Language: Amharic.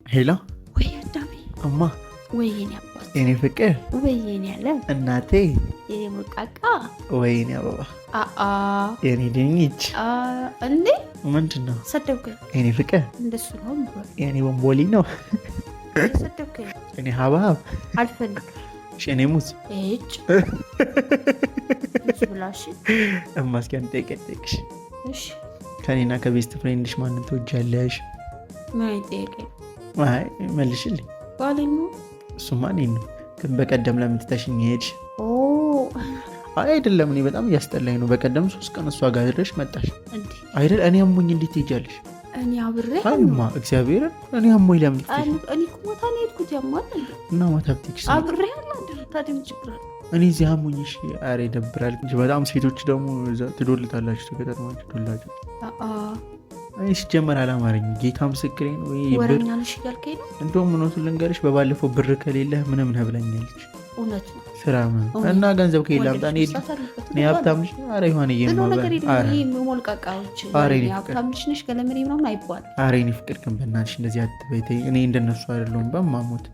ሄሎ ወይ አዳሜ እማ ወይኔ አባት የኔ ፍቅር ወይኔ ያለ እናቴ የኔ ሞቃቃ ወይኔ አበባ አአ የኔ ድንች እንዴ ምንድን ነው ሰደብከ የኔ ፍቅር እንደሱ ነው የኔ ቦምቦሊ ነው ሰደብከ የኔ ሀብሀብ አልፈልግም የኔ ሙዝ እጭ ብላሽ እማ እስኪ አንተ ጠይቀሽ እሺ ከኔና ከቤስት ፍሬንድሽ ማንን ትወጃለሽ? ምን ጠይቀ አይ መልሽልኝ ባለኝ ነው እሱማ እኔን ነው ግን በቀደም ለምን ትተሽኝ ሄድሽ? አይ አይደለም እኔ በጣም እያስጠላኝ ነው። በቀደም 3 ቀን እሷ ጋር ድረሽ መጣሽ አይደል? እኔ አሞኝ እንዴት ትሄጃለሽ? እኔ አብሬ አይማ እግዚአብሔር እኔ አሞኝ ለምን ትሄጂ? እኔ ኮታ ነው የሄድኩት ያማል እና ማታብቲክስ አብሬ ያለ ታዲያ ምን ችግር አለ? እኔ እዚህ አሞኝ እሺ። ኧረ ይደብራል እንጂ በጣም ሴቶች ደግሞ ትዶልታላችሁ ተገጣጥማችሁ ዶላችሁ። እኔ ሲጀመር አላማረኝም። ጌታ ምስክሬን ወይ ወረኛ ነሽ እያልከኝ ነው? እንደውም እውነቱን ልንገርሽ በባለፈው ብር ከሌለህ ምንም ነህ ብለኛለች። እውነት ነው ስራ እና ገንዘብ ከሌለ አምጣ። እኔ ሀብታም ነሽ? ኧረ ይሆን ሞልቃቃዎች ሀብታም ነሽ ገለመሬ ምናምን አይባልም። ኧረ እኔ ፍቅር ግን በእናትሽ እንደዚህ አትበይ። እኔ እንደነሱ አይደለሁም በማሞት